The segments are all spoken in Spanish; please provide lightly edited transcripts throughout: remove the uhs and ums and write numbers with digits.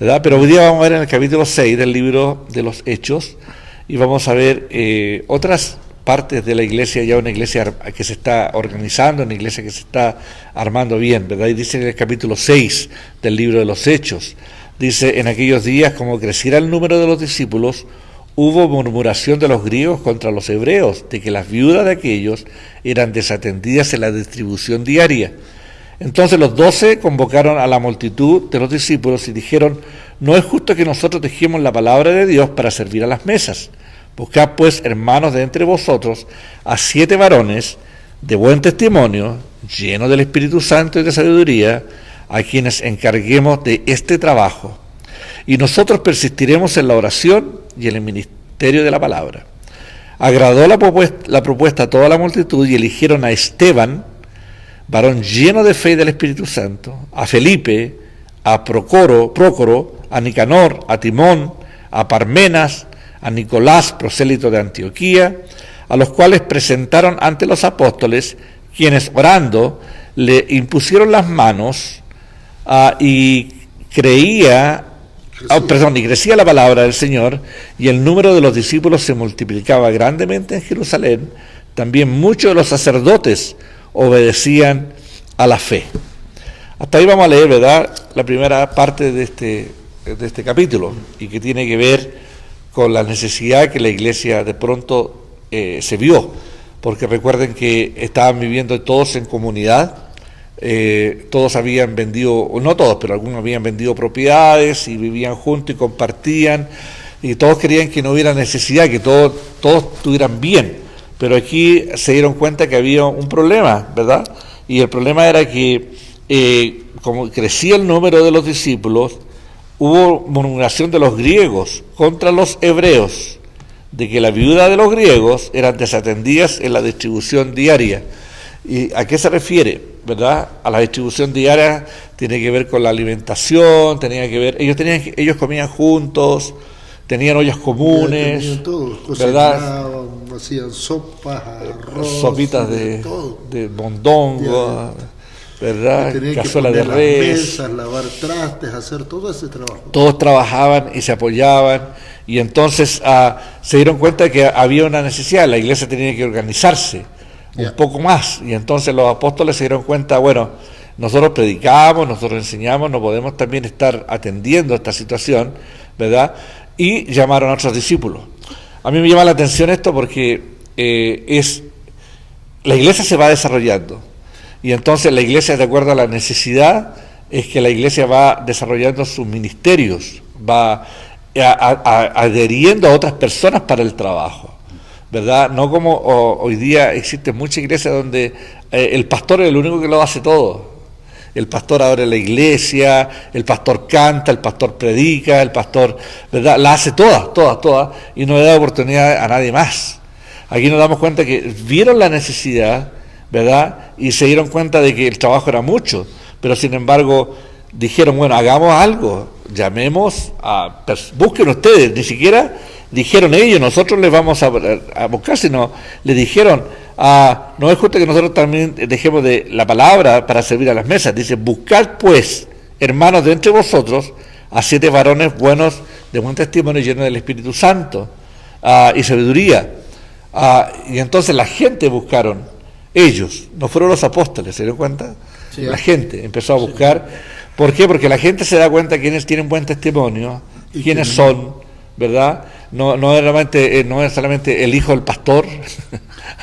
¿verdad? Pero hoy día vamos a ver en el capítulo 6 del libro de los Hechos y vamos a ver otras partes de la iglesia, ya una iglesia que se está organizando, una iglesia que se está armando bien, ¿verdad? Y dice en el capítulo 6 del libro de los Hechos, dice: en aquellos días, como creciera el número de los discípulos, hubo murmuración de los griegos contra los hebreos, de que las viudas de aquellos eran desatendidas en la distribución diaria. Entonces los 12 convocaron a la multitud de los discípulos y dijeron: no es justo que nosotros dejemos la palabra de Dios para servir a las mesas. Buscad pues, hermanos, de entre vosotros a 7 varones de buen testimonio, llenos del Espíritu Santo y de sabiduría, a quienes encarguemos de este trabajo. Y nosotros persistiremos en la oración y en el ministerio de la palabra. Agradó la propuesta a toda la multitud y eligieron a Esteban, varón lleno de fe y del Espíritu Santo, a Felipe, a Prócoro, a Nicanor, a Timón, a Parmenas, a Nicolás, prosélito de Antioquía, a los cuales presentaron ante los apóstoles, quienes orando le impusieron las manos y crecía la palabra del Señor, y el número de los discípulos se multiplicaba grandemente en Jerusalén. También muchos de los sacerdotes obedecían a la fe. Hasta ahí vamos a leer, ¿verdad?, la primera parte de este capítulo, y que tiene que ver con la necesidad que la iglesia de pronto se vio, porque recuerden que estaban viviendo todos en comunidad, todos habían vendido, no todos, pero algunos habían vendido propiedades y vivían juntos y compartían, y todos querían que no hubiera necesidad, que todos estuvieran bien. Pero aquí se dieron cuenta que había un problema, ¿verdad? Y el problema era que como crecía el número de los discípulos, hubo murmuración de los griegos contra los hebreos, de que la viuda de los griegos eran desatendidas en la distribución diaria. ¿Y a qué se refiere, verdad? A la distribución diaria tiene que ver con la alimentación, tenía que ver, ellos comían juntos, tenían ollas comunes, tenían todo, ¿verdad? Hacían sopas, arroz, sopitas de mondongo, ¿verdad? Cazuela de res. Mesas, lavar trastes, hacer todo ese trabajo. Todos trabajaban y se apoyaban, y entonces se dieron cuenta que había una necesidad, la iglesia tenía que organizarse un poco más, y entonces los apóstoles se dieron cuenta, bueno, nosotros predicamos, nosotros enseñamos, no podemos también estar atendiendo esta situación, ¿verdad? Y llamaron a otros discípulos. A mí me llama la atención esto porque la iglesia se va desarrollando, y entonces la iglesia, de acuerdo a la necesidad, es que la iglesia va desarrollando sus ministerios, va adheriendo a otras personas para el trabajo, ¿verdad? No como hoy día existen muchas iglesias donde el pastor es el único que lo hace todo. El pastor abre la iglesia, el pastor canta, el pastor predica, el pastor, ¿verdad?, la hace todas, y no le da oportunidad a nadie más. Aquí nos damos cuenta que vieron la necesidad, ¿verdad?, y se dieron cuenta de que el trabajo era mucho, pero sin embargo dijeron, bueno, hagamos algo, llamemos busquen ustedes, ni siquiera dijeron ellos, nosotros les vamos a buscar, sino le dijeron, no es justo que nosotros también dejemos de la palabra para servir a las mesas. Dice: buscad pues, hermanos, de entre vosotros a 7 varones buenos, de buen testimonio, llenos del Espíritu Santo y sabiduría. Y entonces la gente buscaron, ellos, no fueron los apóstoles, ¿se dieron cuenta? Sí. La gente empezó a buscar. ¿Por qué? Porque la gente se da cuenta quiénes tienen buen testimonio, quiénes son, ¿verdad? No es solamente el hijo del pastor,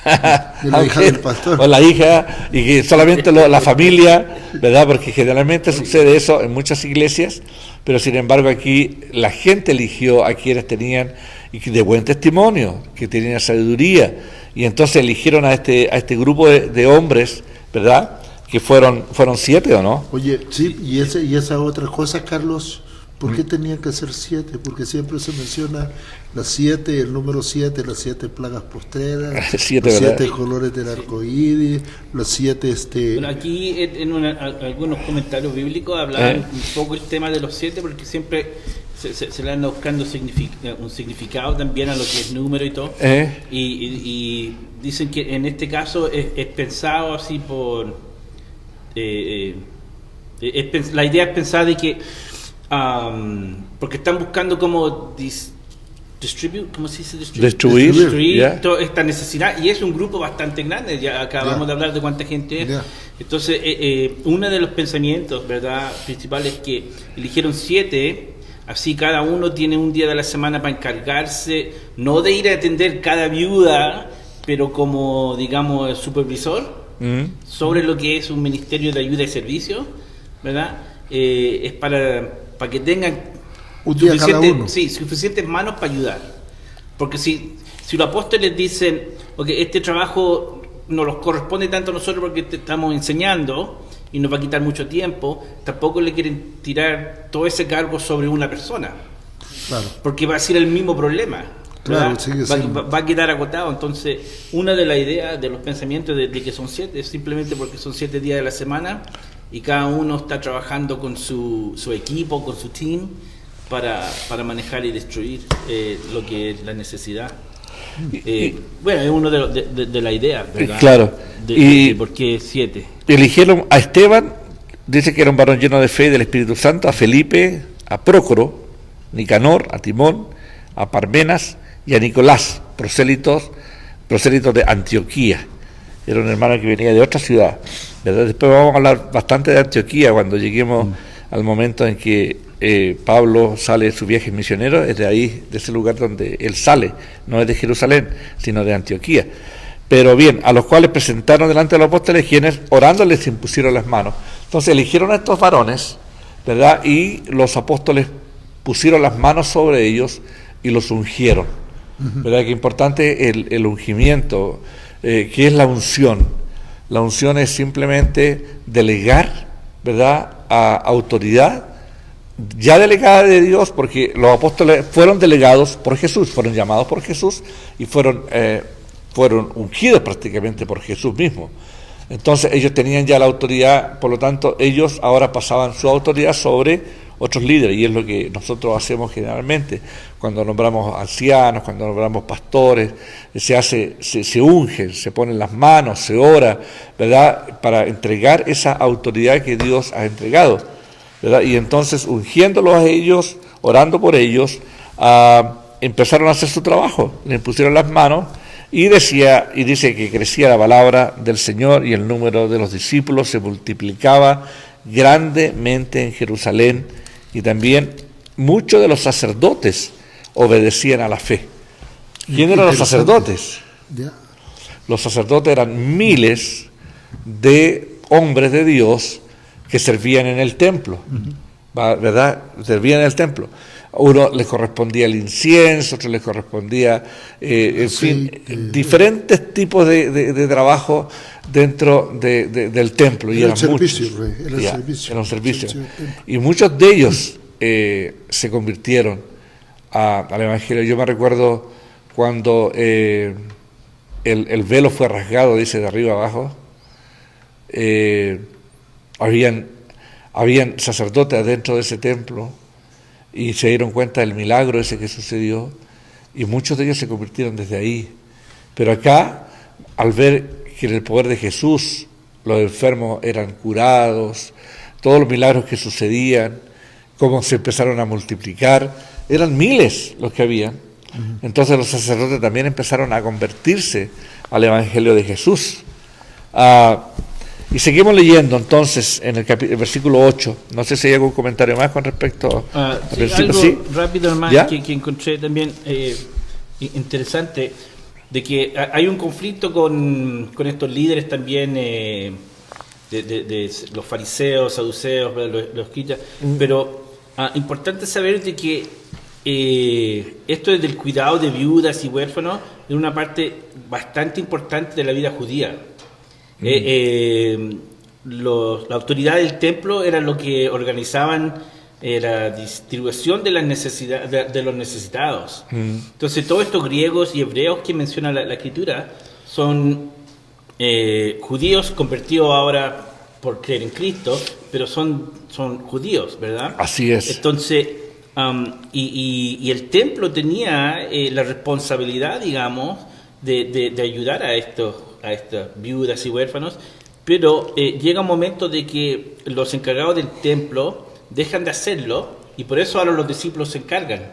la hija del pastor, o la hija, y que solamente la familia, ¿verdad? Porque generalmente sucede eso en muchas iglesias, pero sin embargo aquí la gente eligió a quienes tenían de buen testimonio, que tenían sabiduría, y entonces eligieron a este grupo de hombres, ¿verdad?, que fueron 7, ¿o no? Oye, sí, y esa otra cosa, Carlos, ¿por qué tenían que ser 7? Porque siempre se menciona las 7, el número 7, las 7 plagas postreras, los 7 colores del arco iris, los 7 Bueno, aquí en algunos comentarios bíblicos hablaban un poco el tema de los 7, porque siempre se le anda buscando un significado también a lo que es número y todo, y dicen que en este caso es pensado así por... la idea es pensar de que porque están buscando como ¿cómo se dice? Distribuir toda esta necesidad, y es un grupo bastante grande, ya acabamos de hablar de cuánta gente es. Entonces, uno de los pensamientos, ¿verdad?, principales es que eligieron 7, así cada uno tiene un día de la semana para encargarse, no de ir a atender cada viuda, pero como, digamos, el supervisor sobre lo que es un ministerio de ayuda y servicio, ¿verdad? Es para que tengan suficientes manos para ayudar. Porque si los apóstoles dicen, okay, este trabajo no nos corresponde tanto a nosotros porque te estamos enseñando y nos va a quitar mucho tiempo, tampoco le quieren tirar todo ese cargo sobre una persona. Claro. Porque va a ser el mismo problema. Claro, va a quedar agotado. Entonces, una de las ideas, de los pensamientos de que son 7, es simplemente porque son 7 días de la semana y cada uno está trabajando con su equipo, con su team, para manejar y destruir lo que es la necesidad. Bueno, es uno de la idea, ¿verdad? Claro. De por qué 7. Eligieron a Esteban, dice que era un varón lleno de fe y del Espíritu Santo, a Felipe, a Prócoro, Nicanor, a Timón, a Parmenas y a Nicolás, prosélitos de Antioquía. Era un hermano que venía de otra ciudad, ¿verdad? Después vamos a hablar bastante de Antioquía cuando lleguemos al momento en que Pablo sale de su viaje misionero. Es de ahí, de ese lugar donde él sale, no es de Jerusalén, sino de Antioquía. Pero bien, a los cuales presentaron delante de los apóstoles, quienes orando les impusieron las manos. Entonces eligieron a estos varones, ¿verdad? Y los apóstoles pusieron las manos sobre ellos y los ungieron, ¿verdad? Que importante el ungimiento, que es la unción. La unción es simplemente delegar, ¿verdad?, a autoridad ya delegada de Dios, porque los apóstoles fueron delegados por Jesús, fueron llamados por Jesús y fueron ungidos prácticamente por Jesús mismo. Entonces ellos tenían ya la autoridad, por lo tanto ellos ahora pasaban su autoridad sobre otros líderes, y es lo que nosotros hacemos generalmente cuando nombramos ancianos, cuando nombramos pastores. Se ungen, se ponen las manos, se ora, ¿verdad?, para entregar esa autoridad que Dios ha entregado, ¿verdad? Y entonces, ungiéndolos a ellos, orando por ellos, empezaron a hacer su trabajo, le impusieron las manos, y dice que crecía la palabra del Señor y el número de los discípulos se multiplicaba grandemente en Jerusalén, y también muchos de los sacerdotes obedecían a la fe. ¿Quién eran los sacerdotes? Los sacerdotes eran miles de hombres de Dios que servían en el templo, ¿verdad? Servían en el templo. Uno les correspondía el incienso, otro les correspondía, en fin, diferentes tipos de trabajo dentro del templo. Y eran muchos. Era un servicio. Y muchos de ellos se convirtieron al Evangelio. Yo me recuerdo cuando el velo fue rasgado, dice, de arriba abajo, habían sacerdotes adentro de ese templo, y se dieron cuenta del milagro ese que sucedió, y muchos de ellos se convirtieron desde ahí. Pero acá, al ver que en el poder de Jesús los enfermos eran curados, todos los milagros que sucedían, cómo se empezaron a multiplicar, eran miles los que habían. Entonces los sacerdotes también empezaron a convertirse al Evangelio de Jesús. Y seguimos leyendo entonces en el versículo 8. No sé si hay algún comentario más con respecto al versículo. Algo rápido, hermano, que encontré también interesante, de que hay un conflicto con estos líderes también, de los fariseos, saduceos, los escritas, pero importante saber de que esto es del cuidado de viudas y huérfanos, es una parte bastante importante de la vida judía. La autoridad del templo era lo que organizaban la distribución de las necesidades de los necesitados. Entonces todos estos griegos y hebreos que menciona la escritura son judíos convertidos ahora por creer en Cristo, pero son judíos, ¿verdad? Así es. Entonces y el templo tenía la responsabilidad, digamos, de ayudar a estas viudas y huérfanos, pero llega un momento de que los encargados del templo dejan de hacerlo y por eso ahora los discípulos se encargan.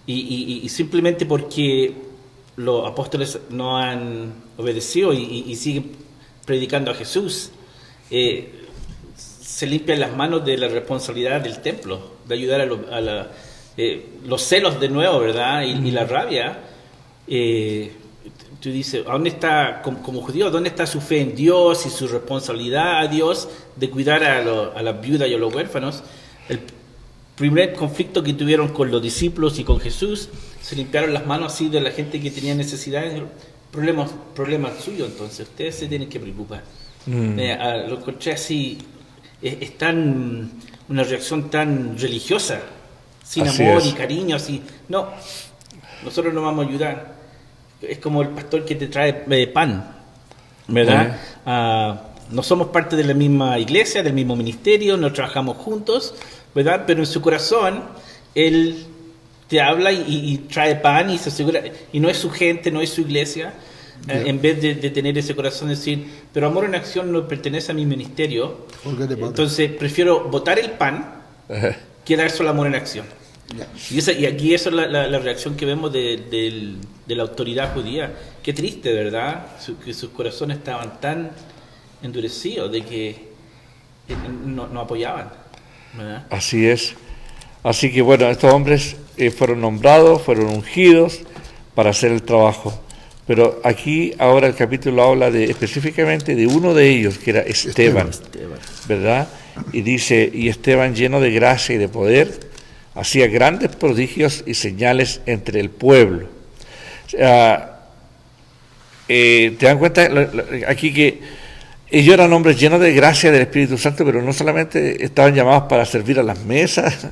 Y simplemente porque los apóstoles no han obedecido y siguen predicando a Jesús, se limpian las manos de la responsabilidad del templo, de ayudar a los celos de nuevo, ¿verdad? Y la rabia. Tú dices, ¿dónde está, como judío, dónde está su fe en Dios y su responsabilidad a Dios de cuidar a las viudas y a los huérfanos? El primer conflicto que tuvieron con los discípulos y con Jesús, se limpiaron las manos así de la gente que tenía necesidades, problemas suyos, entonces ustedes se tienen que preocupar. Lo encontré así, es tan una reacción tan religiosa, sin así amor es. y cariño, así. No, nosotros no vamos a ayudar. Es como el pastor que te trae pan, ¿verdad? No somos parte de la misma iglesia, del mismo ministerio, no trabajamos juntos, ¿verdad? Pero en su corazón, él te habla y trae pan y se asegura, y no es su gente, no es su iglesia. En vez de tener ese corazón, decir, pero Amor en Acción no pertenece a mi ministerio, entonces prefiero botar el pan que dar solo Amor en Acción. Y aquí eso es la reacción que vemos de la autoridad judía. Qué triste, ¿verdad? Que sus corazones estaban tan endurecidos de que no apoyaban, ¿verdad? Así es. Así que bueno, estos hombres fueron nombrados, fueron ungidos para hacer el trabajo. Pero aquí ahora el capítulo habla específicamente de uno de ellos, que era Esteban, ¿verdad? Y dice, y Esteban, lleno de gracia y de poder, hacía grandes prodigios y señales entre el pueblo. ¿Te dan cuenta aquí que ellos eran hombres llenos de gracia del Espíritu Santo, pero no solamente estaban llamados para servir a las mesas,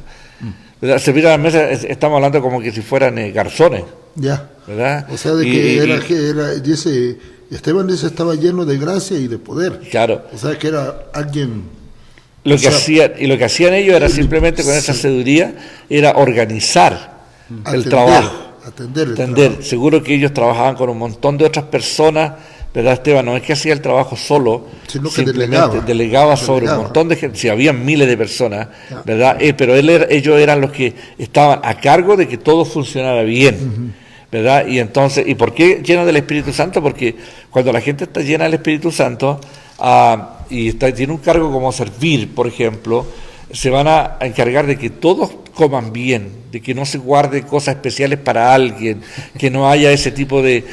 ¿verdad? Servir a las mesas, estamos hablando como que si fueran garzones. Ya. ¿Verdad? O sea, de que dice, Esteban dice, estaba lleno de gracia y de poder. Claro. O sea, que era alguien... Lo que hacían ellos era simplemente con esa sabiduría, era organizar el trabajo. Atender. Seguro que ellos trabajaban con un montón de otras personas, ¿verdad, Esteban? No es que hacía el trabajo solo, sino que delegaba sobre un montón de gente. Si habían miles de personas, ¿verdad? Pero ellos eran los que estaban a cargo de que todo funcionara bien, ¿verdad? Y entonces, ¿y por qué lleno del Espíritu Santo? Porque cuando la gente está llena del Espíritu Santo y tiene un cargo como servir, por ejemplo, se van a encargar de que todos coman bien, de que no se guarde cosas especiales para alguien, que no haya ese tipo de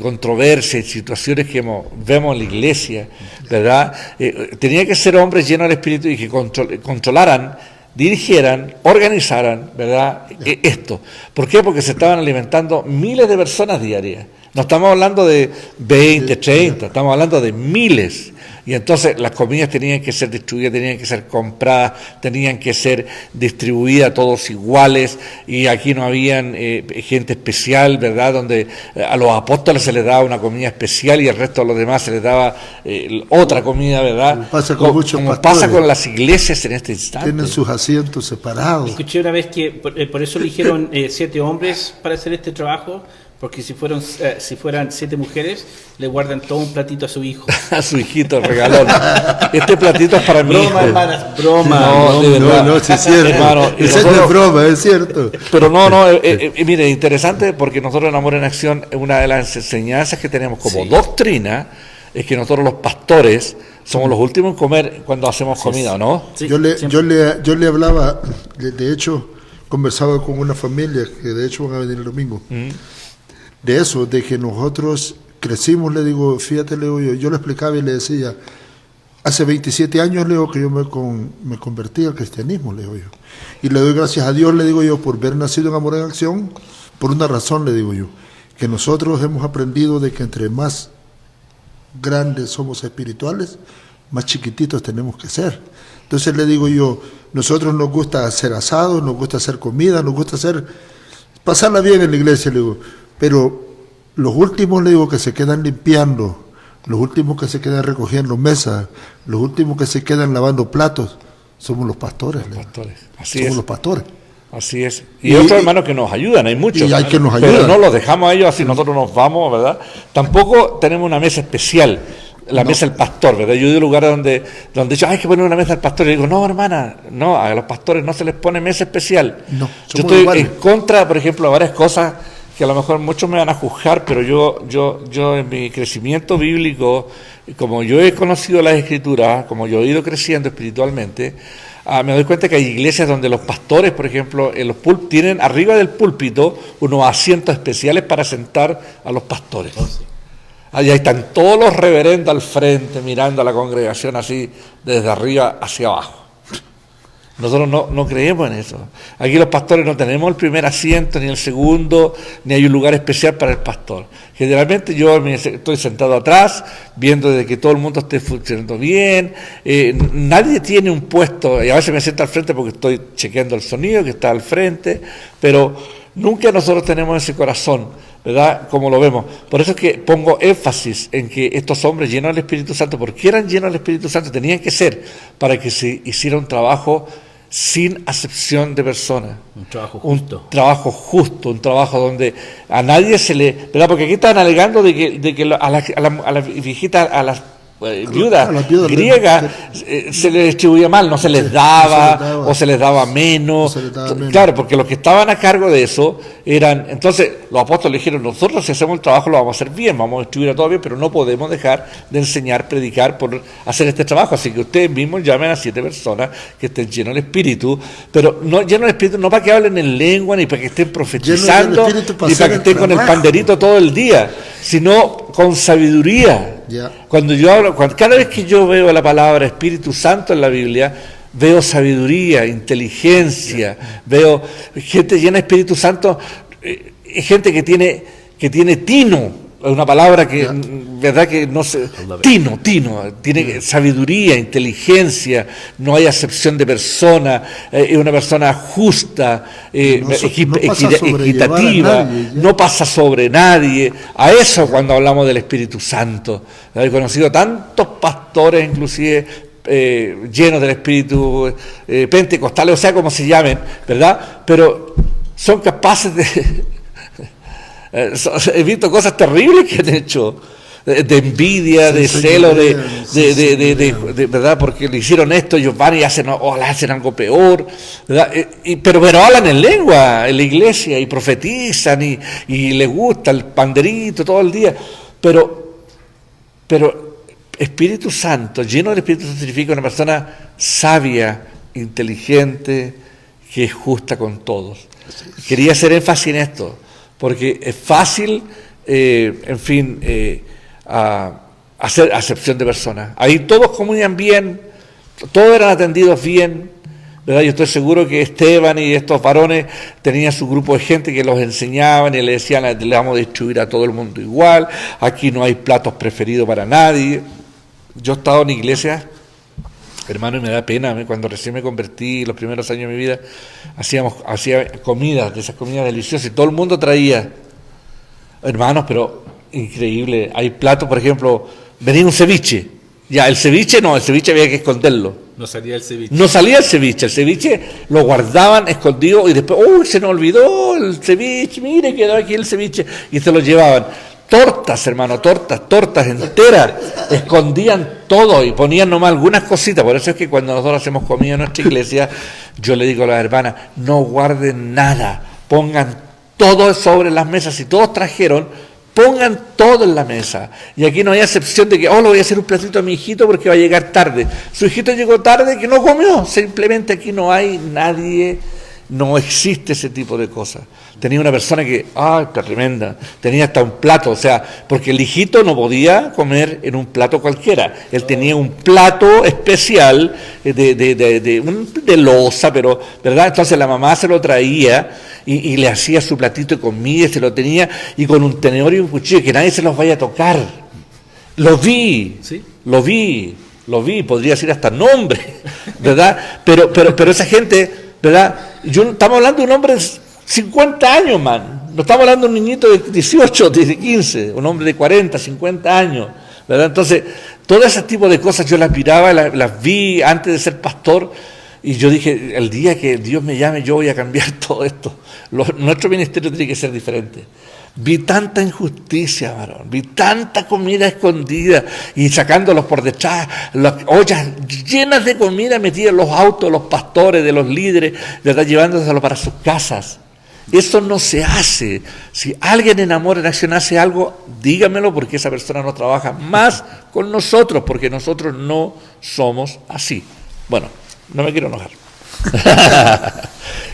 controversias, situaciones que vemos en la iglesia, ¿verdad? Tenía que ser hombres llenos del Espíritu y que controlaran, dirigieran, organizaran, ¿verdad? Esto. ¿Por qué? Porque se estaban alimentando miles de personas diarias. No estamos hablando de 20, 30, estamos hablando de miles. Y entonces las comidas tenían que ser distribuidas, tenían que ser compradas, tenían que ser distribuidas todos iguales, y aquí no habían gente especial, ¿verdad? Donde a los apóstoles se les daba una comida especial y al resto de los demás se les daba otra comida, ¿verdad? Como pasa con las iglesias en este instante. Tienen sus asientos separados. Escuché una vez que por eso eligieron 7 hombres para hacer este trabajo, porque si fueran 7 mujeres, le guardan todo un platito a su hijo. A su hijito, regalón. Este platito es para mi hijo. Broma. No, sí es cierto. Hermano, esa no es broma, es cierto. Pero mire, interesante, porque nosotros en Amor en Acción, una de las enseñanzas que tenemos como doctrina, es que nosotros los pastores somos los últimos en comer cuando hacemos comida, ¿o no? Sí, yo le hablaba, de hecho, conversaba con una familia, que de hecho van a venir el domingo, de eso, de que nosotros crecimos, le digo, fíjate, le digo yo le explicaba y le decía, hace 27 años, le digo, que yo me convertí al cristianismo, le digo yo, y le doy gracias a Dios, le digo yo, por haber nacido en Amor en Acción, por una razón, le digo yo, que nosotros hemos aprendido de que entre más grandes somos espirituales, más chiquititos tenemos que ser. Entonces le digo yo, nosotros nos gusta hacer asados, nos gusta hacer comida, nos gusta pasarla bien en la iglesia, le digo, pero los últimos, le digo, que se quedan limpiando, los últimos que se quedan recogiendo mesas, los últimos que se quedan lavando platos, somos los pastores. Los pastores. Así es. Y otros hermanos que nos ayudan, hay muchos. Y hay que nos ayudan. Pero no los dejamos a ellos así, nosotros nos vamos, ¿verdad? Tampoco tenemos una mesa especial. la mesa del pastor, ¿verdad? Yo he ido a lugares donde dicho, hay que poner una mesa al pastor, y digo, no, hermana, no, a los pastores no se les pone mesa especial. No, yo estoy en contra, por ejemplo, de varias cosas que a lo mejor muchos me van a juzgar, pero yo en mi crecimiento bíblico, como yo he conocido las Escrituras, como yo he ido creciendo espiritualmente, me doy cuenta que hay iglesias donde los pastores, por ejemplo, en los tienen arriba del púlpito unos asientos especiales para sentar a los pastores. Oh, sí. Ahí están todos los reverendos al frente, mirando a la congregación así, desde arriba hacia abajo. Nosotros no creemos en eso. Aquí los pastores no tenemos el primer asiento, ni el segundo, ni hay un lugar especial para el pastor. Generalmente yo estoy sentado atrás, viendo de que todo el mundo esté funcionando bien. Nadie tiene un puesto, y a veces me siento al frente porque estoy chequeando el sonido que está al frente, pero nunca nosotros tenemos ese corazón, ¿verdad? Como lo vemos. Por eso es que pongo énfasis en que estos hombres llenos del Espíritu Santo, porque eran llenos del Espíritu Santo, tenían que ser para que se hiciera un trabajo sin acepción de persona. Un trabajo justo. Un trabajo justo, un trabajo donde a nadie se le... ¿verdad? Porque aquí están alegando de que a las viejitas, a las viudas griegas se les distribuía mal, no se les daba, o se les daba menos. Claro, porque los que estaban a cargo de eso eran... Entonces los apóstoles dijeron, nosotros si hacemos el trabajo lo vamos a hacer bien, vamos a distribuir a todo bien, pero no podemos dejar de enseñar, predicar, por hacer este trabajo. Así que ustedes mismos llamen a 7 personas que estén llenos del Espíritu, pero no llenos del Espíritu, no para que hablen en lengua, ni para que estén profetizando, ni para que estén con el panderito todo el día, sino con sabiduría. Cuando yo hablo, cada vez que yo veo la palabra Espíritu Santo en la Biblia, veo sabiduría, inteligencia, veo gente llena de Espíritu Santo, gente que tiene tino, una palabra que, verdad que no sé, tino, tiene sabiduría, inteligencia, no hay acepción de persona, es una persona justa, equitativa, no pasa sobre nadie. A eso cuando hablamos del Espíritu Santo. He conocido tantos pastores, inclusive llenos del Espíritu, pentecostales, o sea, como se llamen, ¿verdad? Pero son capaces de... he visto cosas terribles que han hecho, de envidia, de celo, de verdad, porque le hicieron esto, ellos van y hacen algo peor, ¿verdad? Pero hablan en lengua en la iglesia y profetizan y les gusta el panderito todo el día, pero Espíritu Santo, lleno del Espíritu Santo, significa una persona sabia, inteligente, que es justa con todos. Quería hacer énfasis en esto, porque es fácil, hacer acepción de personas. Ahí todos comían bien, todos eran atendidos bien, ¿verdad? Yo estoy seguro que Esteban y estos varones tenían su grupo de gente que los enseñaban y le decían, le vamos a distribuir a todo el mundo igual, aquí no hay platos preferidos para nadie. Yo he estado en iglesias, hermano, y me da pena, cuando recién me convertí, los primeros años de mi vida, hacía comidas, de esas comidas deliciosas, y todo el mundo traía, hermanos, pero increíble, hay platos, por ejemplo, venía un ceviche, el ceviche había que esconderlo. No salía el ceviche lo guardaban escondido, y después, se nos olvidó el ceviche, mire, quedó aquí el ceviche, y se lo llevaban. Tortas, hermano, tortas enteras, escondían todo y ponían nomás algunas cositas. Por eso es que cuando nosotros hacemos comida en nuestra iglesia, yo le digo a las hermanas, no guarden nada, pongan todo sobre las mesas. Si todos trajeron, pongan todo en la mesa. Y aquí no hay excepción de que, le voy a hacer un platito a mi hijito porque va a llegar tarde. Su hijito llegó tarde que no comió. Simplemente aquí no hay nadie, no existe ese tipo de cosas. Tenía una persona que, tremenda, tenía hasta un plato, o sea, porque el hijito no podía comer en un plato cualquiera, él tenía un plato especial de loza, pero, ¿verdad? Entonces la mamá se lo traía y le hacía su platito de comida, y se lo tenía, y con un tenedor y un cuchillo, que nadie se los vaya a tocar. Lo vi, podría decir hasta nombre, ¿verdad? Pero esa gente, ¿verdad? Estamos hablando de un hombre 50 años, man. No estamos hablando de un niñito de 18, de 15, un hombre de 40, 50 años, ¿verdad? Entonces, todo ese tipo de cosas yo las miraba, las vi antes de ser pastor, y yo dije, el día que Dios me llame, yo voy a cambiar todo esto. Nuestro ministerio tiene que ser diferente. Vi tanta injusticia, varón, vi tanta comida escondida y sacándolos por detrás, las ollas llenas de comida metidas en los autos de los pastores, de los líderes, ¿verdad? Llevándoselo para sus casas. Eso no se hace. Si alguien en Amor en Acción hace algo, dígamelo, porque esa persona no trabaja más con nosotros, porque nosotros no somos así. Bueno, no me quiero enojar.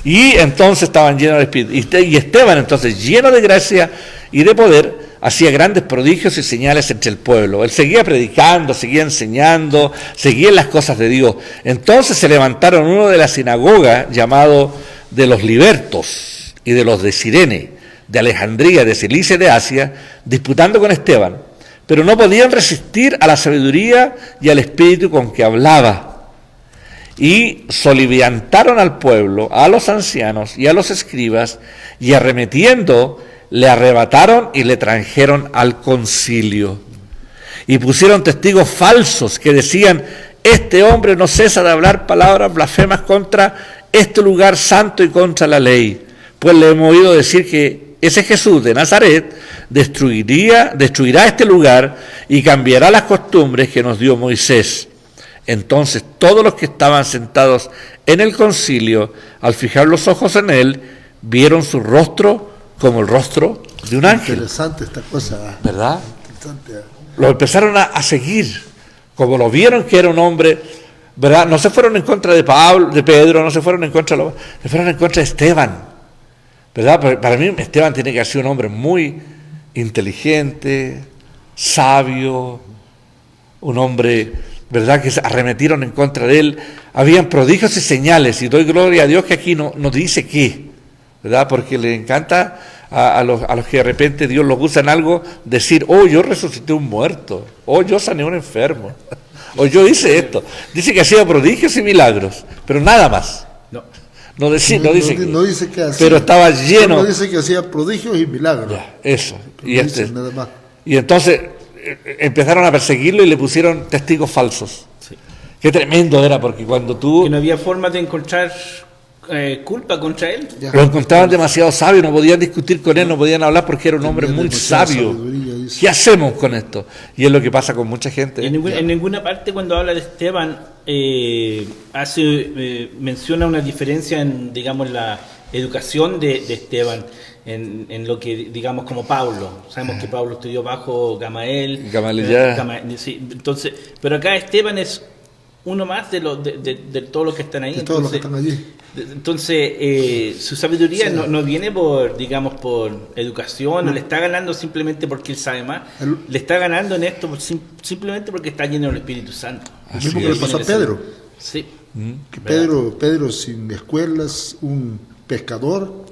Y entonces estaban llenos de espíritu, y Esteban entonces, lleno de gracia y de poder, hacía grandes prodigios y señales entre el pueblo. Él seguía predicando, seguía enseñando, seguía en las cosas de Dios. Entonces se levantaron uno de la sinagoga, llamado de los libertos y de los de Cirene, de Alejandría, de Cilicia y de Asia, disputando con Esteban, pero no podían resistir a la sabiduría y al espíritu con que hablaba. Y soliviantaron al pueblo, a los ancianos y a los escribas, y arremetiendo, le arrebataron y le trajeron al concilio. Y pusieron testigos falsos que decían: este hombre no cesa de hablar palabras blasfemas contra este lugar santo y contra la ley. Pues le hemos oído decir que ese Jesús de Nazaret destruirá este lugar y cambiará las costumbres que nos dio Moisés. Entonces todos los que estaban sentados en el concilio, al fijar los ojos en él, vieron su rostro como el rostro de un ángel. Interesante esta cosa, ¿verdad? Interesante. Lo empezaron a seguir, como lo vieron que era un hombre, ¿verdad? No se fueron en contra de Pedro, no se fueron en contra de Esteban, ¿verdad? Para mí Esteban tiene que haber sido un hombre muy inteligente, sabio, un hombre, ¿verdad?, que se arremetieron en contra de él. Habían prodigios y señales, y doy gloria a Dios que aquí no dice qué, ¿verdad? Porque le encanta a los que de repente Dios los usa en algo, decir: oh, yo resucité un muerto, oh, yo sané un enfermo, o yo hice esto. Dice que hacía prodigios y milagros, pero nada más. No dice que hacía, pero estaba lleno. No dice que hacía prodigios y milagros. Ya, eso. Nada más. Y entonces empezaron a perseguirlo y le pusieron testigos falsos. Sí. Qué tremendo era, porque cuando tú... Que no había forma de encontrar culpa contra él. Lo encontraban demasiado sabio, no podían discutir con él, no podían hablar porque era un hombre muy sabio. ¿Qué hacemos con esto? Y es lo que pasa con mucha gente. En ninguna parte cuando habla de Esteban menciona una diferencia en, digamos, la educación de Esteban. En lo que, digamos, como Pablo. Sabemos que Pablo estudió bajo Gamaliel. Sí, entonces, pero acá Esteban es uno más de todos los que están ahí. De todos los que están allí. Entonces, su sabiduría no viene por, digamos, por educación, no le está ganando simplemente porque él sabe más. Le está ganando en esto simplemente porque está lleno del Espíritu Santo. Lo mismo que le pasó a Pedro. Sí. Que Pedro sin escuelas, un pescador,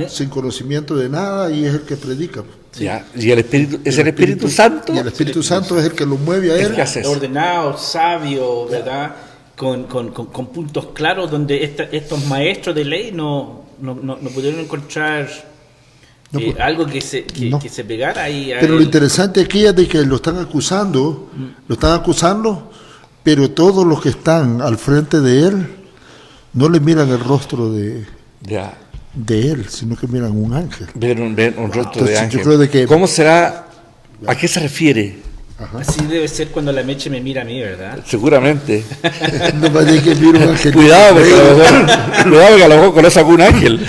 sin conocimiento de nada, y es el que predica. Sí. Y el Espíritu es el Espíritu Santo. Y el Espíritu Santo es el que lo mueve a él. Ordenado, sabio, ¿verdad? Con puntos claros donde estos maestros de ley no pudieron encontrar algo que se pegara ahí. Pero lo interesante aquí es de que lo están acusando, pero todos los que están al frente de él no le miran el rostro de él, sino que miran un ángel. Ven un rostro de ángel. Yo creo de que, ¿cómo será? ¿A qué se refiere? Ajá. Así debe ser cuando la Meche me mira a mí, ¿verdad? Seguramente. No parece que mira un ángel. Cuidado, porque a lo mejor conoce algún ángel.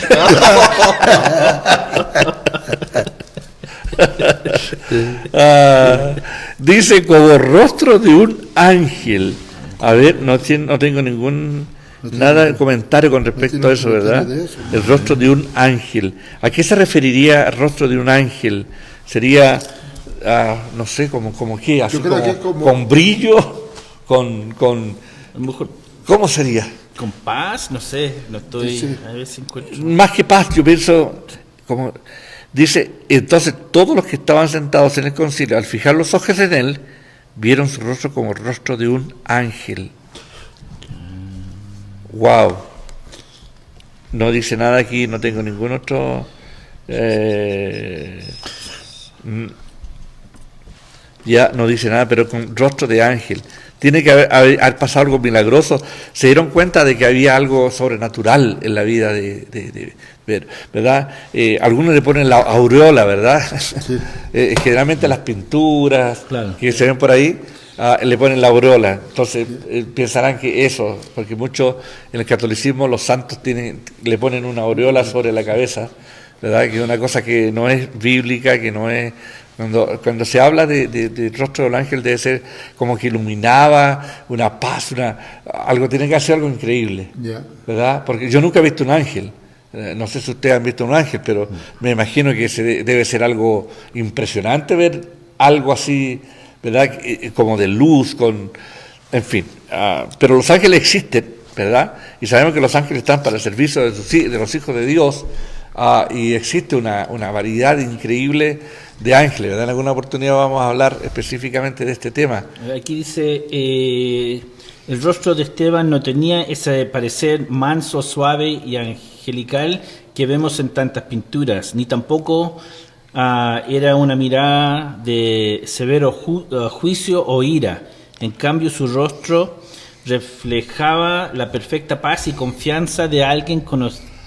Dice como rostro de un ángel. A ver, no tengo nada de comentario con respecto a eso, ¿verdad? El rostro de un ángel. ¿A qué se referiría el rostro de un ángel? Sería, no sé, como qué, así como con brillo, con ¿cómo sería? Con paz, no sé, no estoy, sí. A ver si encuentro. Más que paz, yo pienso, como dice, entonces todos los que estaban sentados en el concilio, al fijar los ojos en él, vieron su rostro como el rostro de un ángel. Wow. No dice nada aquí, no tengo ningún otro. ya no dice nada, pero con rostro de ángel. Tiene que haber pasado algo milagroso. Se dieron cuenta de que había algo sobrenatural en la vida de ver, ¿verdad? Algunos le ponen la aureola, ¿verdad? Sí. Generalmente las pinturas que se ven por ahí, le ponen la aureola. Entonces pensarán que eso, porque muchos en el catolicismo los santos le ponen una aureola sobre la cabeza, ¿verdad? Que es una cosa que no es bíblica, que no es... Cuando se habla de rostro del ángel, debe ser como que iluminaba una paz, algo, tiene que hacer algo increíble, ¿verdad? Porque yo nunca he visto un ángel, no sé si ustedes han visto un ángel, pero me imagino que debe ser algo impresionante ver algo así, ¿verdad? Como de luz, en fin, pero los ángeles existen, ¿verdad? Y sabemos que los ángeles están para el servicio de los hijos de Dios, y existe una variedad increíble de ángeles, ¿verdad? En alguna oportunidad vamos a hablar específicamente de este tema. Aquí dice, el rostro de Esteban no tenía ese parecer manso, suave y angelical que vemos en tantas pinturas, ni tampoco era una mirada de severo juicio o ira. En cambio, su rostro reflejaba la perfecta paz y confianza de alguien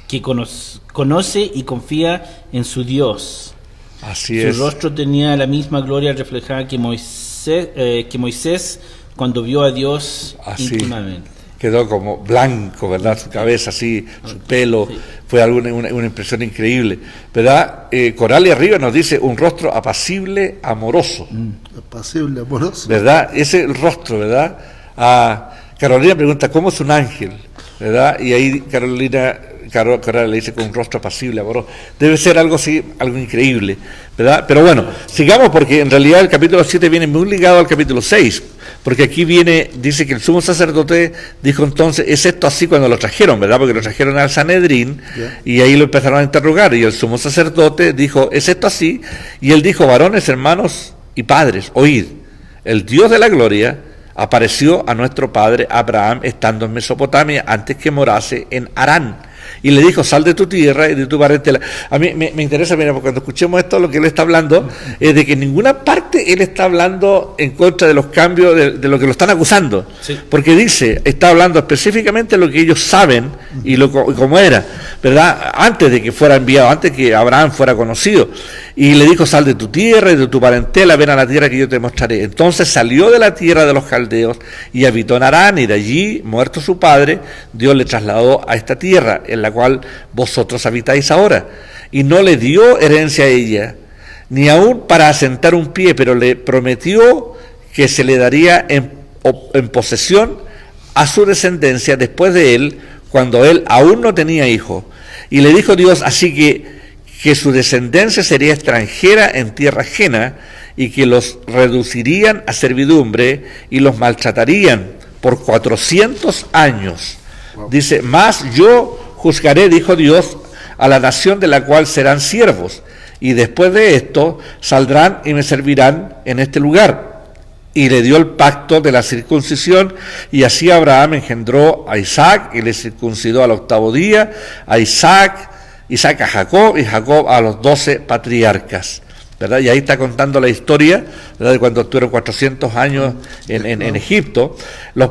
que conoce y confía en su Dios. Así es. Su rostro tenía la misma gloria reflejada que Moisés cuando vio a Dios íntimamente. Quedó como blanco, ¿verdad? Su cabeza así, su pelo, fue una impresión increíble, ¿verdad? Coralia Rivas nos dice un rostro apacible, amoroso. Apacible, amoroso. ¿Verdad? Ese es el rostro, ¿verdad? Carolina pregunta, ¿cómo es un ángel? ¿Verdad? Y ahí Carolina le dice con un rostro apacible, amoroso. Debe ser algo así, algo increíble, ¿verdad? Pero bueno, sigamos, porque en realidad el capítulo 7 viene muy ligado al capítulo 6, porque aquí dice que el sumo sacerdote dijo entonces, ¿es esto así cuando lo trajeron, verdad? Porque lo trajeron al Sanedrín, y ahí lo empezaron a interrogar, y el sumo sacerdote dijo, ¿es esto así? Y él dijo, varones, hermanos y padres, oíd, el Dios de la gloria apareció a nuestro padre Abraham estando en Mesopotamia antes que morase en Harán. Y le dijo, sal de tu tierra y de tu parentela. A mí me interesa, mira, porque cuando escuchemos esto, lo que él está hablando es de que en ninguna parte él está hablando en contra de los cambios de lo que lo están acusando. Sí. Porque está hablando específicamente de lo que ellos saben y cómo era, ¿verdad? Antes de que fuera enviado, antes que Abraham fuera conocido. Y le dijo, sal de tu tierra y de tu parentela, ven a la tierra que yo te mostraré. Entonces salió de la tierra de los caldeos y habitó en Harán, y de allí, muerto su padre, Dios le trasladó a esta tierra, en la cual vosotros habitáis ahora. Y no le dio herencia a ella, ni aún para asentar un pie, pero le prometió que se le daría en posesión a su descendencia después de él, cuando él aún no tenía hijo. Y le dijo Dios, así que su descendencia sería extranjera en tierra ajena, y que los reducirían a servidumbre y los maltratarían por 400 años. Wow. Dice, mas yo juzgaré, dijo Dios, a la nación de la cual serán siervos, y después de esto saldrán y me servirán en este lugar. Y le dio el pacto de la circuncisión, y así Abraham engendró a Isaac y le circuncidó al 8º día, a Isaac a Jacob, y Jacob a los 12 patriarcas, ¿verdad? Y ahí está contando la historia, ¿verdad?, de cuando estuvieron 400 años en Egipto.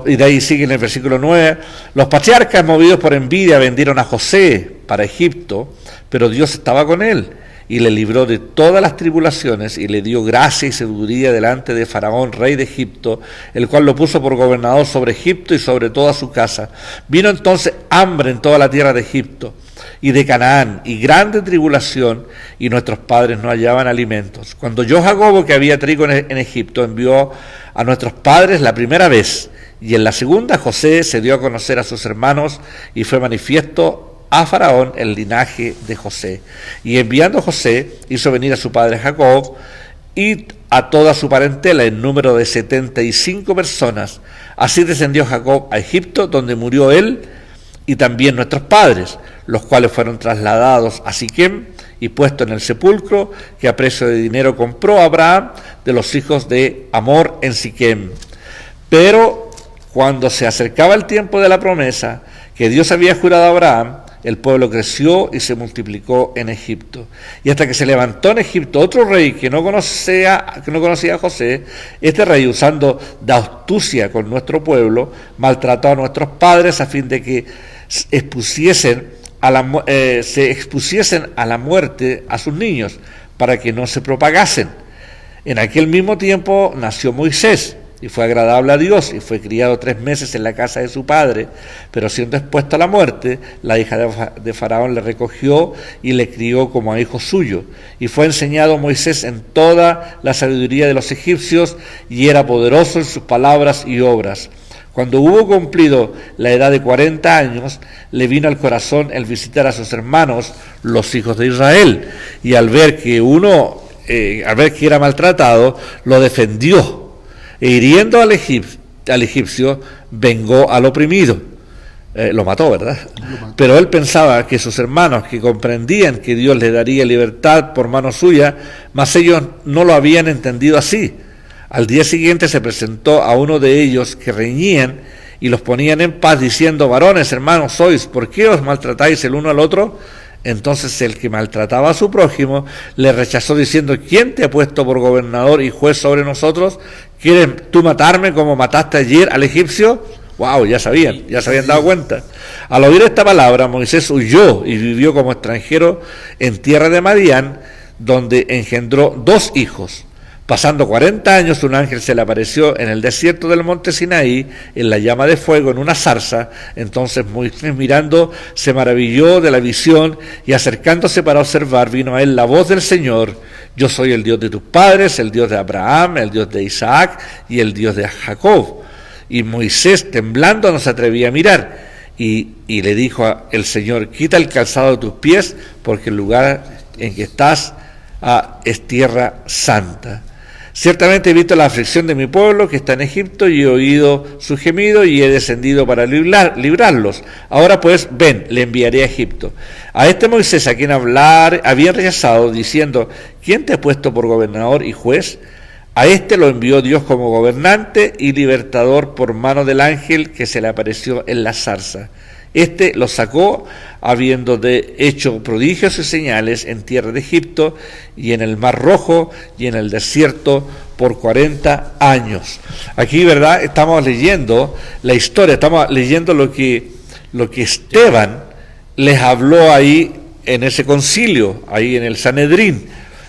Y de ahí sigue en el versículo 9, los patriarcas, movidos por envidia, vendieron a José para Egipto, pero Dios estaba con él y le libró de todas las tribulaciones, y le dio gracia y sabiduría delante de Faraón, rey de Egipto, el cual lo puso por gobernador sobre Egipto y sobre toda su casa. Vino entonces hambre en toda la tierra de Egipto y de Canaán, y grande tribulación, y nuestros padres no hallaban alimentos. Cuando yo, Jacobo, que había trigo en Egipto, envió a nuestros padres la primera vez, y en la segunda José se dio a conocer a sus hermanos, y fue manifiesto a Faraón el linaje de José. Y enviando José, hizo venir a su padre Jacob y a toda su parentela, en número de 75 personas. Así descendió Jacob a Egipto, donde murió él y también nuestros padres, los cuales fueron trasladados a Siquem y puesto en el sepulcro que a precio de dinero compró Abraham de los hijos de Hamor en Siquem. Pero cuando se acercaba el tiempo de la promesa que Dios había jurado a Abraham, el pueblo creció y se multiplicó en Egipto. Y hasta que se levantó en Egipto otro rey que no conocía a José, este rey, usando de astucia con nuestro pueblo, maltrató a nuestros padres a fin de que se expusiesen a la muerte a sus niños, para que no se propagasen. En aquel mismo tiempo nació Moisés, y fue agradable a Dios, y fue criado 3 meses en la casa de su padre, pero siendo expuesto a la muerte, la hija de Faraón le recogió y le crió como a hijo suyo, y fue enseñado Moisés en toda la sabiduría de los egipcios, y era poderoso en sus palabras y obras. Cuando hubo cumplido la edad de 40 años, le vino al corazón el visitar a sus hermanos, los hijos de Israel, y al ver que era maltratado, lo defendió, e hiriendo al egipcio, vengó al oprimido. Lo mató, ¿verdad? Pero él pensaba que sus hermanos, que comprendían que Dios le daría libertad por mano suya, mas ellos no lo habían entendido así. Al día siguiente se presentó a uno de ellos que reñían y los ponían en paz, diciendo: varones, hermanos sois, ¿por qué os maltratáis el uno al otro? Entonces el que maltrataba a su prójimo le rechazó, diciendo: ¿quién te ha puesto por gobernador y juez sobre nosotros? ¿Quieres tú matarme como mataste ayer al egipcio? Wow, ya se habían dado cuenta. Al oír esta palabra, Moisés huyó y vivió como extranjero en tierra de Madián, donde engendró 2 hijos. Pasando 40 años, un ángel se le apareció en el desierto del monte Sinaí, en la llama de fuego, en una zarza. Entonces Moisés, mirando, se maravilló de la visión, y acercándose para observar, vino a él la voz del Señor: yo soy el Dios de tus padres, el Dios de Abraham, el Dios de Isaac y el Dios de Jacob. Y Moisés, temblando, no se atrevía a mirar. Y le dijo el Señor: quita el calzado de tus pies, porque el lugar en que estás es tierra santa. Ciertamente he visto la aflicción de mi pueblo que está en Egipto, y he oído su gemido, y he descendido para librarlos. Ahora pues, ven, le enviaré a Egipto. A este Moisés, a quien habían rechazado, diciendo: ¿quién te ha puesto por gobernador y juez? A este lo envió Dios como gobernante y libertador por mano del ángel que se le apareció en la zarza. Este lo sacó, habiendo hecho prodigios y señales en tierra de Egipto y en el Mar Rojo y en el desierto por 40 años. Aquí, ¿verdad?, estamos leyendo la historia, estamos leyendo lo que Esteban les habló ahí en ese concilio, ahí en el Sanedrín,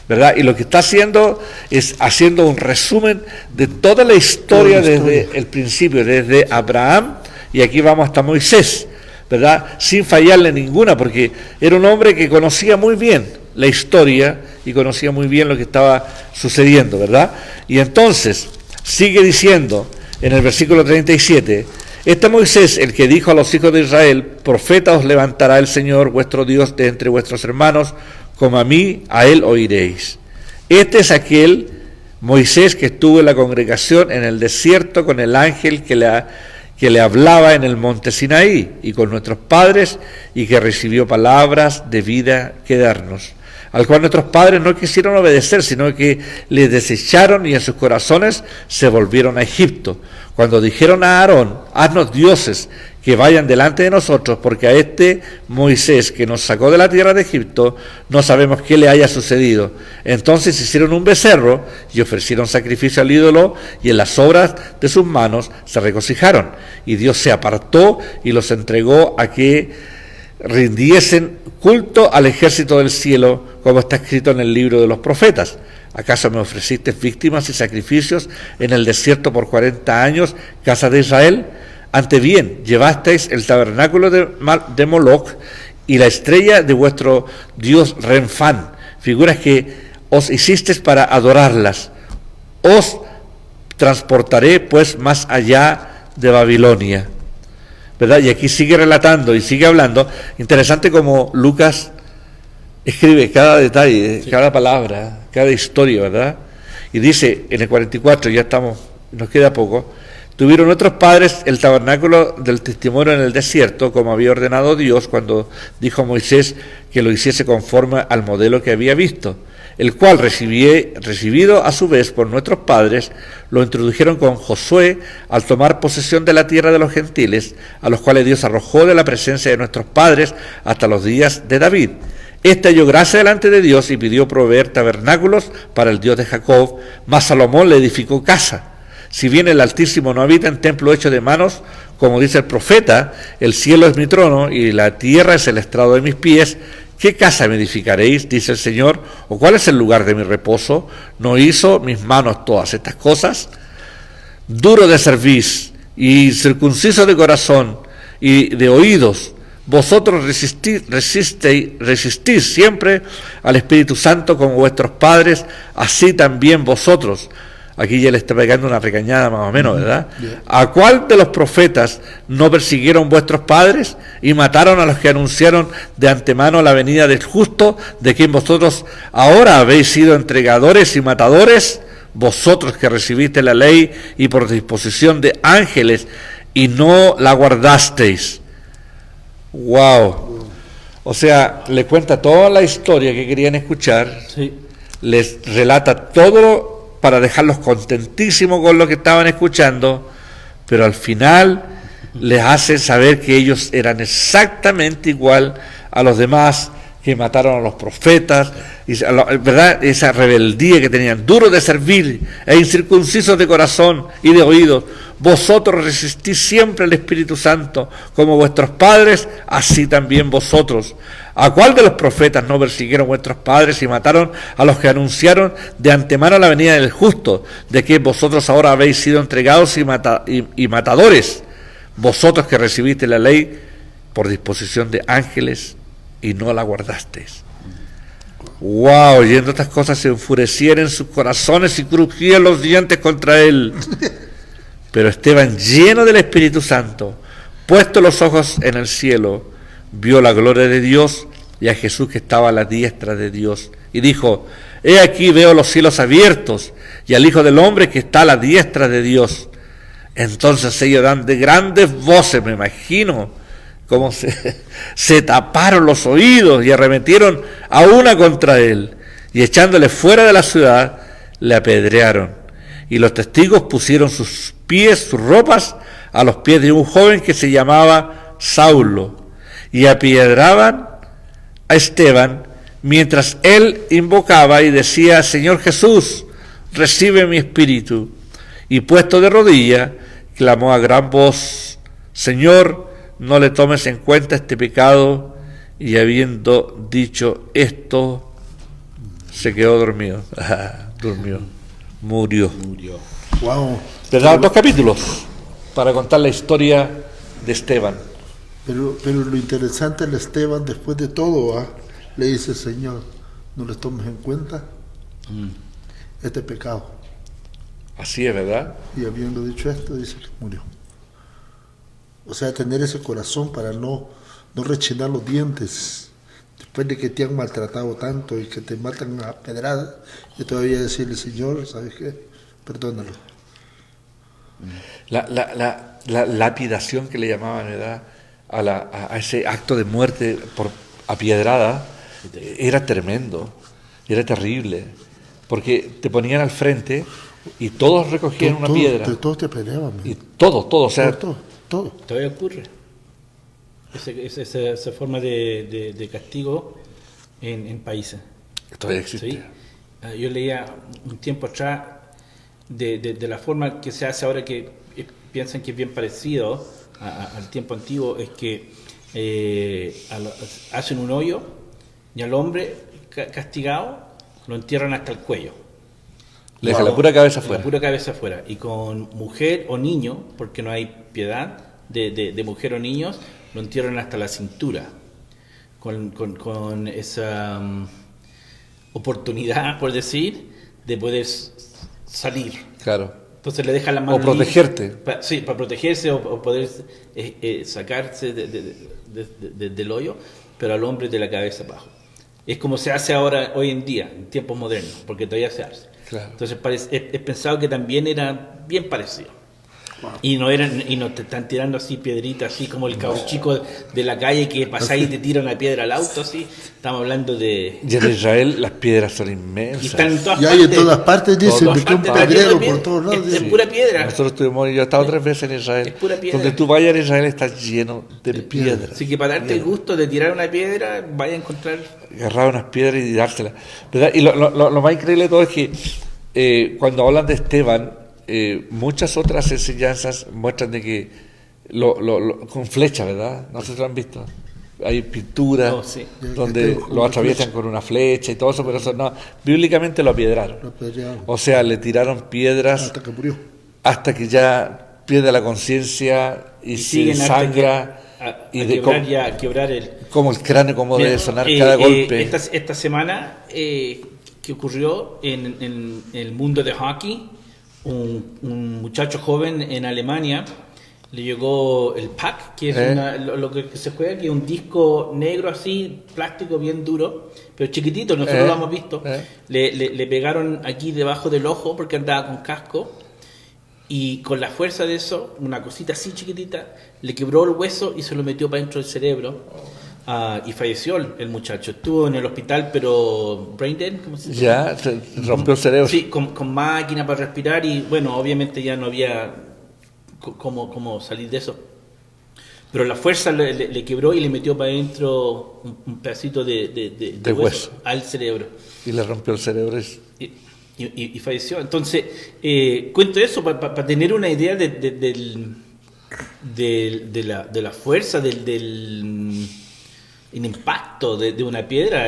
¿verdad? Y lo que está haciendo es haciendo un resumen de toda la historia desde el principio, desde Abraham, y aquí vamos hasta Moisés, ¿verdad? Sin fallarle ninguna, porque era un hombre que conocía muy bien la historia y conocía muy bien lo que estaba sucediendo, ¿verdad? Y entonces sigue diciendo en el versículo 37: este Moisés, el que dijo a los hijos de Israel: profeta os levantará el Señor vuestro Dios de entre vuestros hermanos, como a mí, a él oiréis. Este es aquel Moisés que estuvo en la congregación en el desierto con el ángel que le hablaba en el monte Sinaí, y con nuestros padres, y que recibió palabras de vida que darnos, al cual nuestros padres no quisieron obedecer, sino que le desecharon, y en sus corazones se volvieron a Egipto, cuando dijeron a Aarón: haznos dioses que vayan delante de nosotros, porque a este Moisés que nos sacó de la tierra de Egipto no sabemos qué le haya sucedido. Entonces hicieron un becerro y ofrecieron sacrificio al ídolo, y en las obras de sus manos se regocijaron. Y Dios se apartó y los entregó a que rindiesen culto al ejército del cielo, como está escrito en el libro de los profetas. ¿Acaso me ofreciste víctimas y sacrificios en el desierto por 40 años, casa de Israel? Ante bien, llevasteis el tabernáculo de Moloc y la estrella de vuestro dios Renfán, figuras que os hicisteis para adorarlas. Os transportaré pues más allá de Babilonia, ¿verdad? Y aquí sigue relatando y sigue hablando. Interesante como Lucas escribe cada detalle, cada palabra, cada historia, ¿verdad? Y dice en el 44, ya estamos, nos queda poco: tuvieron nuestros padres el tabernáculo del testimonio en el desierto, como había ordenado Dios cuando dijo a Moisés que lo hiciese conforme al modelo que había visto. el cual recibido a su vez por nuestros padres, lo introdujeron con Josué al tomar posesión de la tierra de los gentiles, a los cuales Dios arrojó de la presencia de nuestros padres hasta los días de David. Este halló gracia delante de Dios y pidió proveer tabernáculos para el Dios de Jacob, mas Salomón le edificó casa. Si bien el Altísimo no habita en templo hecho de manos, como dice el profeta, el cielo es mi trono y la tierra es el estrado de mis pies, ¿qué casa me edificaréis? Dice el Señor, ¿o cuál es el lugar de mi reposo? ¿No hizo mis manos todas estas cosas? Duro de cerviz y circunciso de corazón y de oídos, vosotros resistís siempre al Espíritu Santo como vuestros padres, así también vosotros. Aquí ya le está pegando una regañada más o menos, ¿verdad? ¿A cuál de los profetas no persiguieron vuestros padres y mataron a los que anunciaron de antemano la venida del justo, de quien vosotros ahora habéis sido entregadores y matadores? Vosotros que recibiste la ley y por disposición de ángeles y no la guardasteis. ¡Wow! O sea, le cuenta toda la historia que querían escuchar, sí. Les relata todo para dejarlos contentísimos con lo que estaban escuchando, pero al final les hace saber que ellos eran exactamente igual a los demás que mataron a los profetas, y, ¿verdad? Esa rebeldía que tenían, duros de servir e incircuncisos de corazón y de oídos. Vosotros resistís siempre al Espíritu Santo, como vuestros padres, así también vosotros. ¿A cuál de los profetas no persiguieron vuestros padres y mataron a los que anunciaron de antemano la venida del justo, de que vosotros ahora habéis sido entregados y matadores? Vosotros que recibiste la ley por disposición de ángeles y no la guardasteis. ¡Wow! Oyendo estas cosas se enfurecían en sus corazones y crujían los dientes contra él. Pero Esteban, lleno del Espíritu Santo, puesto los ojos en el cielo, vio la gloria de Dios y a Jesús que estaba a la diestra de Dios. Y dijo, he aquí veo los cielos abiertos y al Hijo del Hombre que está a la diestra de Dios. Entonces ellos dan de grandes voces, me imagino, como se taparon los oídos y arremetieron a una contra él. Y echándole fuera de la ciudad, le apedrearon. Y los testigos pusieron sus ropas a los pies de un joven que se llamaba Saulo, y apiedraban a Esteban mientras él invocaba y decía, Señor Jesús, recibe mi espíritu. Y puesto de rodillas, clamó a gran voz, Señor, no le tomes en cuenta este pecado. Y habiendo dicho esto, se quedó dormido. Durmió. Murió. Wow. Le dan 2 capítulos para contar la historia de Esteban. Pero lo interesante de Esteban, después de todo, le dice, Señor, no le tomes en cuenta este pecado. Así es, ¿verdad? Y habiendo dicho esto, dice que murió. O sea, tener ese corazón para no rechinar los dientes después de que te han maltratado tanto y que te matan a pedradas, y todavía decirle, Señor, ¿sabes qué? Perdónalo. La lapidación que le llamaban, ¿verdad? A ese acto de muerte por apiedrada era tremendo, era terrible, porque te ponían al frente y todos recogían una piedra. Todos te peleaban. Y todo, o sea, todo. Todavía ocurre esa forma de castigo en países. Todavía existe. ¿Sí? Yo leía un tiempo atrás de la forma que se hace ahora, que piensan que es bien parecido al tiempo antiguo, es que hacen un hoyo y al hombre castigado lo entierran hasta el cuello. Le deja la pura cabeza afuera. La pura cabeza afuera. Y con mujer o niño, porque no hay piedad de mujer o niños, lo entierran hasta la cintura. Con esa oportunidad, por decir, de poder salir. Claro. Entonces le deja la mano. O protegerte. Para protegerse o poder sacarse del hoyo, pero al hombre de la cabeza abajo. Es como se hace ahora, hoy en día, en tiempos modernos, porque todavía se hace. Claro. Entonces es pensado que también era bien parecido. Y no te están tirando así piedritas, así como el cauchico de la calle que pasáis y te tiran una piedra al auto, así. Estamos hablando de... Y en Israel las piedras son inmensas. Y están en todas partes. Y hay en todas partes, dicen, que un pedrero por todos lados. Es pura piedra. Yo he estado 3 veces en Israel. Es pura piedra. Donde tú vayas en Israel está lleno de piedras. Así que para darte el gusto de tirar una piedra, vaya a encontrar... Agarrar unas piedras y dárselas. ¿Verdad? Y lo más increíble de todo es que cuando hablan de Esteban, muchas otras enseñanzas muestran de que con flecha, ¿verdad? No sé si lo han visto. Hay pinturas donde lo atraviesan con una flecha y todo eso, pero eso no. Bíblicamente lo apiedraron. O sea, le tiraron piedras hasta que murió. Hasta que ya pierde la conciencia y se sangra. Quebrar el... Como el cráneo, como debe sonar cada golpe. Esta semana que ocurrió en el mundo de hockey, un muchacho joven en Alemania le llegó el pack, que es lo que se juega, que es un disco negro así, plástico bien duro, pero chiquitito, nosotros lo hemos visto. Le pegaron aquí debajo del ojo porque andaba con casco, y con la fuerza de eso, una cosita así chiquitita, le quebró el hueso y se lo metió para dentro del cerebro. Y falleció el muchacho. Estuvo en el hospital, pero brain dead, ¿cómo se llama? Ya, se rompió el cerebro. Sí, con máquina para respirar, y bueno, obviamente ya no había cómo salir de eso. Pero la fuerza le quebró y le metió para adentro un pedacito de hueso al cerebro. Y le rompió el cerebro. Y falleció. Entonces, cuento eso para tener una idea de la fuerza, del impacto de una piedra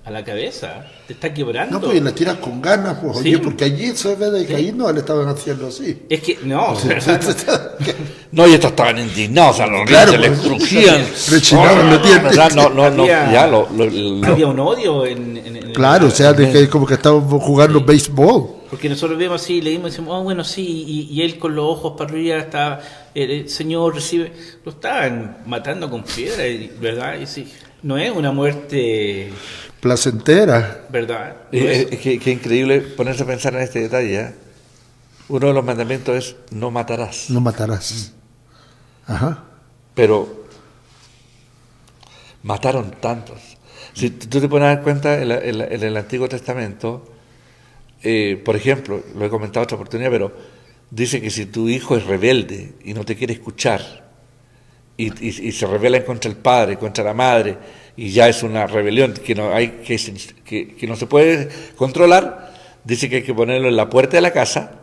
a la cabeza. Te está quebrando. No, pues la tiras con ganas, pues, sí. Oye, porque allí se ve de caír, no le estaban haciendo así. Es que, no. No, y estos estaban indignados, o sea, los dientes les crujían. Rechinaban los dientes. Había un odio claro, o sea, de que como que estábamos jugando béisbol. Porque nosotros vemos así, leímos y decimos, bueno, sí, y él con los ojos para arriba estaba, el Señor recibe, lo estaban matando con piedra, ¿verdad? Y sí, no es una muerte placentera, ¿verdad? Qué increíble ponerse a pensar en este detalle, ¿eh? Uno de los mandamientos es no matarás. No matarás. Ajá. Pero mataron tantos. Si tú te pones a dar cuenta en el Antiguo Testamento, por ejemplo, lo he comentado otra oportunidad, pero dice que si tu hijo es rebelde y no te quiere escuchar y se rebela contra el padre, contra la madre, y ya es una rebelión que no se puede controlar, dice que hay que ponerlo en la puerta de la casa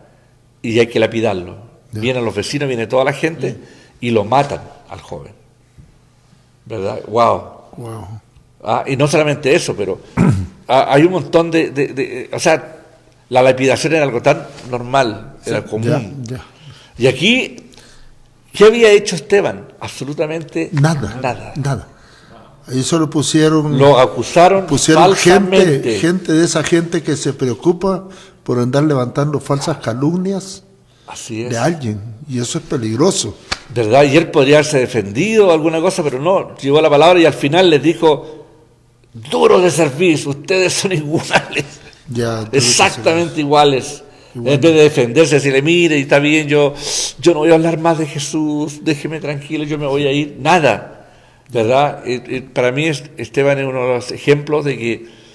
y hay que lapidarlo. Vienen los vecinos, viene toda la gente y lo matan al joven. ¿Verdad? Wow. Y no solamente eso, pero hay un montón o sea, la lapidación era algo tan normal, era común. Ya. Y aquí, ¿qué había hecho Esteban? Absolutamente nada. Ahí solo pusieron... Lo acusaron falsamente. Gente de esa gente que se preocupa por andar levantando falsas calumnias. Así es. De alguien, y eso es peligroso. ¿Verdad? Y él podría haberse defendido alguna cosa, pero no, llegó la palabra y al final les dijo, duros de servir, ustedes son iguales. Exactamente iguales. En vez de defenderse, decirle, mire, y está bien, yo no voy a hablar más de Jesús, déjeme tranquilo, yo me voy a ir, nada, ¿verdad? Para mí Esteban es uno de los ejemplos de que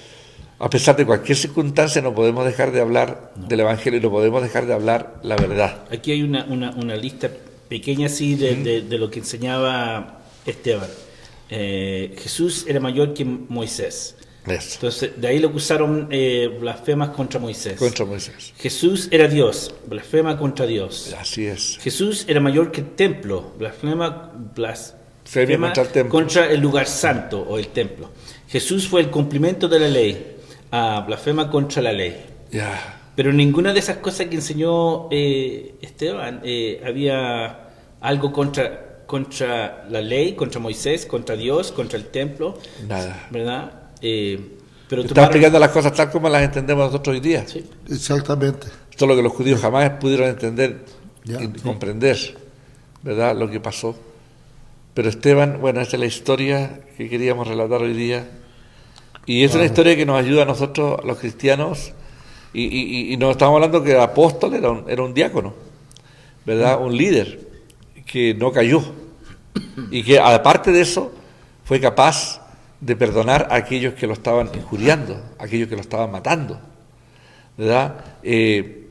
a pesar de cualquier circunstancia no podemos dejar de hablar del Evangelio y no podemos dejar de hablar la verdad. Aquí hay una lista pequeña así de lo que enseñaba Esteban. Jesús era mayor que Moisés. Eso. Entonces, de ahí lo acusaron blasfemas contra Moisés. Jesús era Dios, blasfema contra Dios. Así es. Jesús era mayor que el templo, blasfema contra el lugar santo o el templo. Jesús fue el cumplimiento de la ley, blasfema contra la ley. Pero ninguna de esas cosas que enseñó Esteban había algo contra la ley, contra Moisés, contra Dios, contra el templo. Nada. ¿Verdad? Pero está explicando las cosas tal como las entendemos nosotros hoy día. Sí. Exactamente. Esto es lo que los judíos jamás pudieron entender y comprender, ¿verdad? Lo que pasó. Pero Esteban, bueno, esta es la historia que queríamos relatar hoy día. Y es una historia que nos ayuda a nosotros, los cristianos, y nos estamos hablando que el apóstol era un diácono. ¿verdad? Un líder que no cayó y que aparte de eso fue capaz de perdonar a aquellos que lo estaban injuriando, a aquellos que lo estaban matando, ¿verdad? Que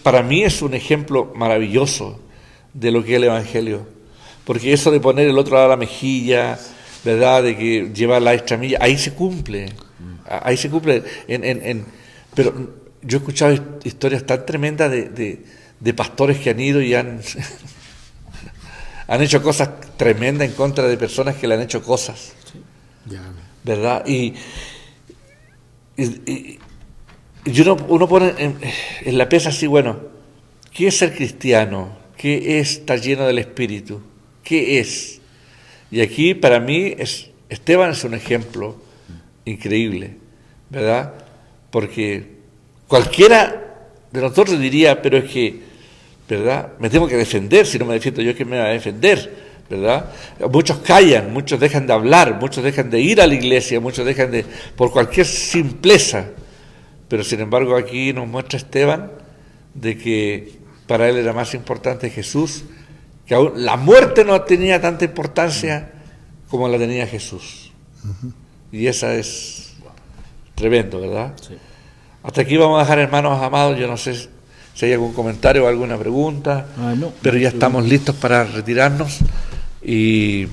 para mí es un ejemplo maravilloso de lo que es el Evangelio, porque eso de poner el otro lado de la mejilla, ¿verdad? De que lleva la extra milla, ahí se cumple, pero yo he escuchado historias tan tremendas de pastores que han ido y han hecho cosas tremendas en contra de personas que le han hecho cosas, ¿verdad? Y uno pone en la pesa así, bueno, ¿qué es ser cristiano? ¿Qué es estar lleno del Espíritu? ¿Qué es? Y aquí para mí Esteban es un ejemplo increíble, ¿verdad? Porque cualquiera de nosotros diría, pero es que, ¿verdad? Me tengo que defender, si no me defiendo yo, ¿quién me va a defender? ¿Verdad? Muchos callan, muchos dejan de hablar, muchos dejan de ir a la iglesia, muchos dejan de, por cualquier simpleza. Pero sin embargo aquí nos muestra Esteban de que para él era más importante Jesús, que aún la muerte no tenía tanta importancia como la tenía Jesús. Y esa es tremendo, ¿verdad? Sí. Hasta aquí vamos a dejar, hermanos amados. Yo no sé si hay algún comentario o alguna pregunta, pero ya estamos listos para retirarnos y